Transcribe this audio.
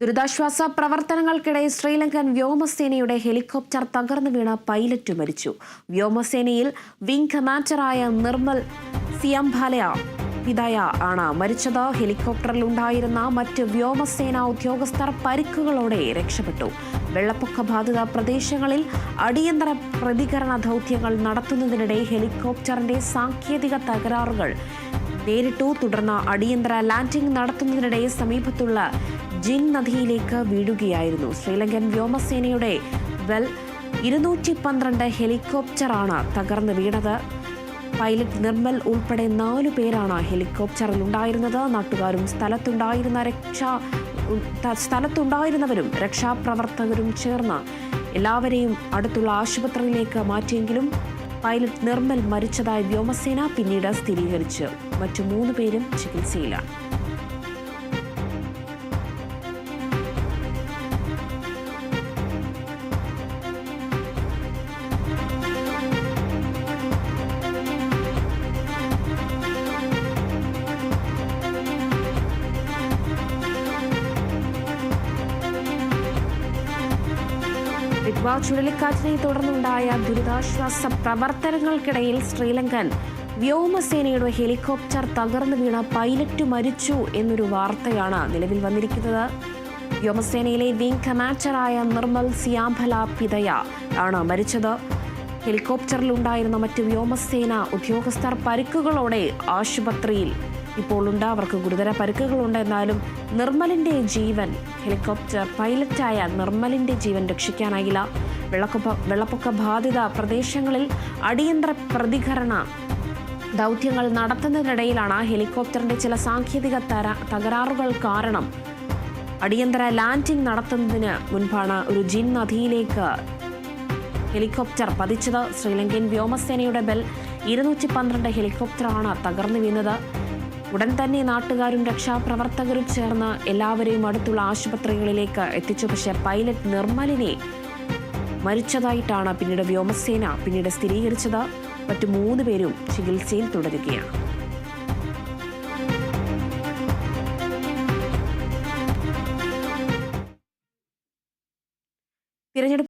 ദുരിതാശ്വാസ പ്രവർത്തനങ്ങൾക്കിടെ ശ്രീലങ്കൻ വ്യോമസേനയുടെ ഹെലികോപ്റ്റർ തകർന്നു വീണ പൈലറ്റ് മരിച്ചു. വ്യോമസേനയിൽ വിംഗ് കമാൻഡറായ നിർമ്മൽ സിയംഭാലയ പിതയ ആണ് മരിച്ചത്. ഹെലികോപ്റ്ററിൽ ഉണ്ടായിരുന്ന മറ്റ് വ്യോമസേനാ ഉദ്യോഗസ്ഥർ പരിക്കുകളോടെ രക്ഷപ്പെട്ടു. വെള്ളപ്പൊക്ക ബാധിത പ്രദേശങ്ങളിൽ അടിയന്തര പ്രതികരണ ദൗത്യങ്ങൾ നടത്തുന്നതിനിടെ ഹെലികോപ്റ്ററിന്റെ സാങ്കേതിക തകരാറുകൾ നേരിട്ടു. തുടർന്ന് അടിയന്തര ലാൻഡിംഗ് നടത്തുന്നതിനിടെ സമീപത്തുള്ള ജിൻ നദിയിലേക്ക് വീഴുകയായിരുന്നു. ശ്രീലങ്കൻ വ്യോമസേനയുടെ വെൽ 212 ഹെലികോപ്റ്ററാണ് തകർന്നു വീണത്. പൈലറ്റ് നിർമ്മൽ ഉൾപ്പെടെ 4 പേരാണ് ഹെലികോപ്റ്ററിൽ ഉണ്ടായിരുന്നത്. നാട്ടുകാരും സ്ഥലത്തുണ്ടായിരുന്നവരും രക്ഷാപ്രവർത്തകരും ചേർന്ന് എല്ലാവരെയും അടുത്തുള്ള ആശുപത്രിയിലേക്ക് മാറ്റിയെങ്കിലും പൈലറ്റ് നിർമ്മൽ മരിച്ചതായി വ്യോമസേന പിന്നീട് സ്ഥിരീകരിച്ചു. മറ്റു 3 പേരും ചികിത്സയിലാണ്. ചുഴലിക്കാറ്റിനെ തുടർന്നുണ്ടായ ദുരിതാശ്വാസ പ്രവർത്തനങ്ങൾക്കിടയിൽ ശ്രീലങ്കൻ വ്യോമസേനയുടെ ഹെലികോപ്റ്റർ തകർന്നു വീണ പൈലറ്റ് മരിച്ചു എന്നൊരു വാർത്തയാണ് നിലവിൽ വന്നിരിക്കുന്നത്. വ്യോമസേനയിലെ വിംഗ് കമാൻഡറായ നിർമ്മൽ സിയാംഭല പിതയ ആണ് മരിച്ചത്. ഹെലികോപ്റ്ററിൽ ഉണ്ടായിരുന്ന മറ്റ് വ്യോമസേന ഉദ്യോഗസ്ഥർ പരിക്കുകളോടെ ആശുപത്രിയിൽ ഇപ്പോൾ ഉണ്ട്. അവർക്ക് ഗുരുതര പരിക്കുകളുണ്ട്. എന്നാലും നിർമ്മലിന്റെ ജീവൻ, ഹെലികോപ്റ്റർ പൈലറ്റായ നിർമ്മലിന്റെ ജീവൻ രക്ഷിക്കാനായില്ല. വെള്ളപ്പൊക്ക ബാധിത പ്രദേശങ്ങളിൽ അടിയന്തര പ്രതികരണ ദൗത്യങ്ങൾ നടത്തുന്നതിനിടയിലാണ് ഹെലികോപ്റ്ററിന്റെ ചില സാങ്കേതിക തകരാറുകൾ കാരണം അടിയന്തര ലാൻഡിംഗ് നടത്തുന്നതിന് മുൻപാണ് ഒരു ജിൻ നദിയിലേക്ക് ഹെലികോപ്റ്റർ പതിച്ചത്. ശ്രീലങ്കൻ വ്യോമസേനയുടെ ബെൽ 212 ഹെലികോപ്റ്ററാണ് തകർന്നു വീണത്. ഉടൻ തന്നെ നാട്ടുകാരും രക്ഷാപ്രവർത്തകരും ചേർന്ന് എല്ലാവരെയും അടുത്തുള്ള ആശുപത്രികളിലേക്ക് എത്തിച്ചു. പക്ഷേ പൈലറ്റ് നിർമ്മലിനെ മരിച്ചതായിട്ടാണ് പിന്നീട് വ്യോമസേന സ്ഥിരീകരിച്ചത്. മറ്റു 3 പേരും ചികിത്സയിൽ തുടരുകയാണ്.